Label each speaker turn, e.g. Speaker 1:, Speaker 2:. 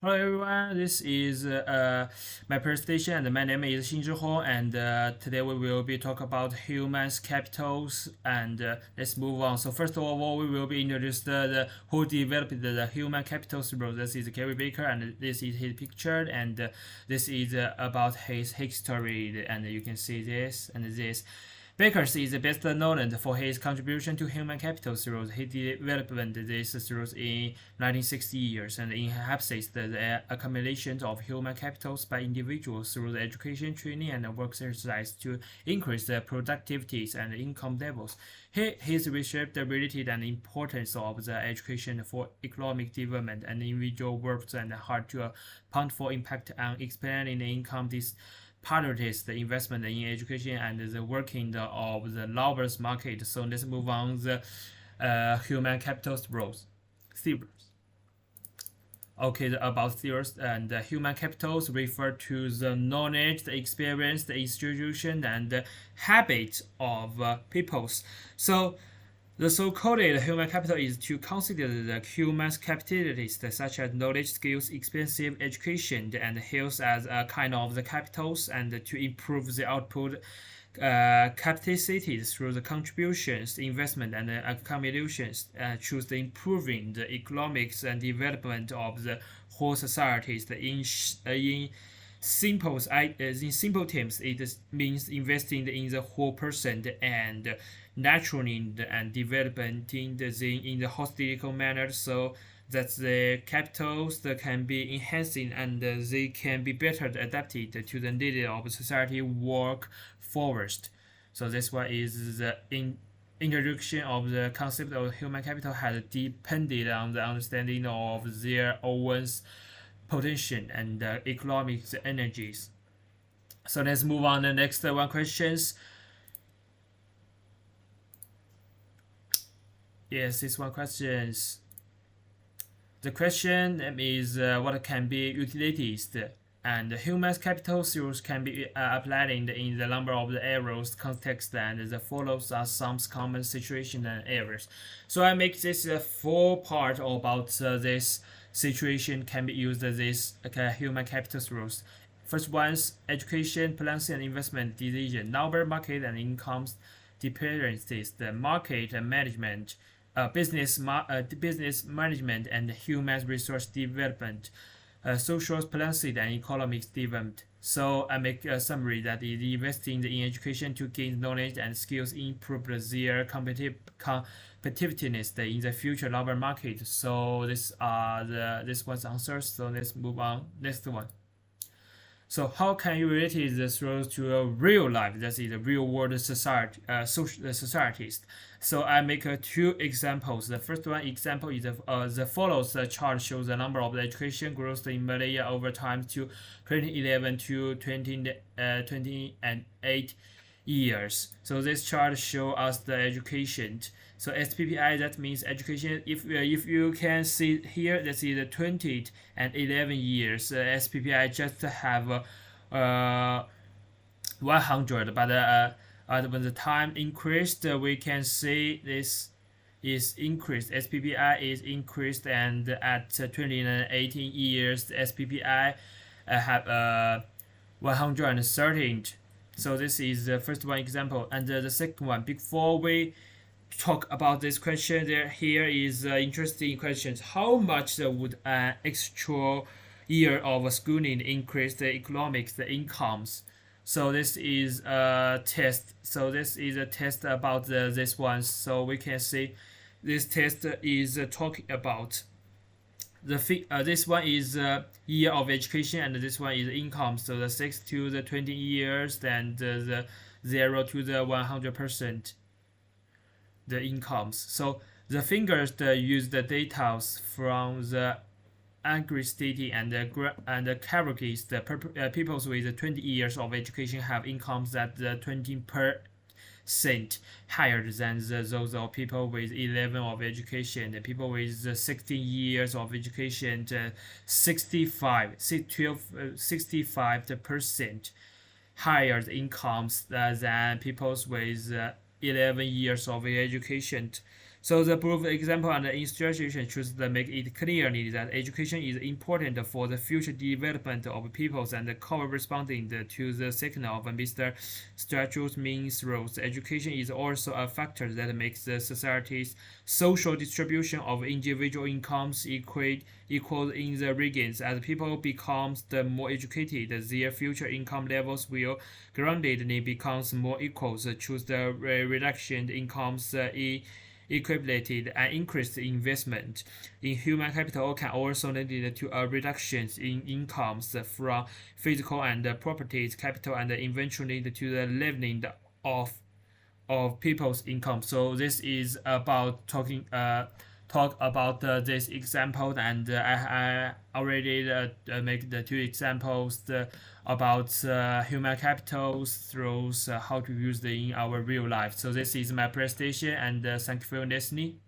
Speaker 1: Hello everyone, this is my presentation and my name is Xinzhi Huang and today we will be talking about human capitals and let's move on. So first of all, we will be introduced who developed the human capitals rule. This is Gary Baker and this is his picture and this is about his history and you can see this and this. Baker is best known for his contribution to human capital through he developed this through in 1960 years and enhances the accumulation of human capitals by individuals through the education, training, and work exercise to increase the productivities and income levels. His research related and importance of the education for economic development and individual works and hard to powerful impact on expanding the income priorities the investment in education and the working of the labor's market. So let's move on the human capital roles. Theories. Okay, about theories and human capitals refer to the knowledge, the experience, the institution, and the habits of peoples. So the so-called human capital is to consider the human capitalities such as knowledge, skills, expensive education, and health as a kind of the capitals, and to improve the output capacities through the contributions, investment, and accumulations, choose the improving the economics and development of the whole societies. In simple terms, it means investing in the whole person and nurturing and developing them in the holistic manner so that the capitals that can be enhancing and they can be better adapted to the needs of society work forward. So this one is the introduction of the concept of human capital has depended on the understanding of their own potential and economic energies. So let's move on to the next one questions. Yes, this one questions. The question is what can be utilized and human capital theories can be applied in the number of the areas context and the follows are some common situation and areas. So I make this four part about this situation can be used as this human capital rules. First one's education, policy and investment decision, labor market and incomes dependencies, the market and management, business management and human resource development, social policy and economic development. So I make a summary that is investing in education to gain knowledge and skills improve their competitiveness in the future labor market. So this are this one's answers. So let's move on. Next one. So how can you relate this role to a real life? That is the real world society, societies. So I make two examples. The first one example is the follows the chart shows the number of the education growth in Malaya over time to 2011 to 2008 years. So this chart shows us the education. So SPPI that means education. If you can see here, that is the 20 and 11 years. SPPI just have 100, but when the time increased, we can see this is increased. SPPI is increased, and at 20 and 18 years, the SPPI have 113. So this is the first one example, and the second one. Before we talk about this question, here is interesting questions. How much would an extra year of schooling increase the economics, the incomes? So this is a test. So this is a test about this one. So we can see this test is talking about this one is year of education and this one is income. So the 6 to the 20 years and the 0 to the 100% the incomes. So the fingers use the data from the aggregate and the categories. The people with 20 years of education have incomes that 20% higher than those of people with 11 of education. The people with 16 years of education, 65% higher incomes than people with 11 years of education. So the proof example and the illustration should make it clearly that education is important for the future development of peoples and corresponding to the signal of Mr. Strachus means rules. Education is also a factor that makes the society's social distribution of individual incomes equal in the regions. As people become more educated, their future income levels will groundedly become more equal to the reduction incomes equivalent and increased investment in human capital can also lead to a reduction in incomes from physical and property capital and eventually to the leveling of people's income. So this is about talk about this example, and I already make the two examples about human capitals through how to use it in our real life. So this is my presentation, and thank you for listening.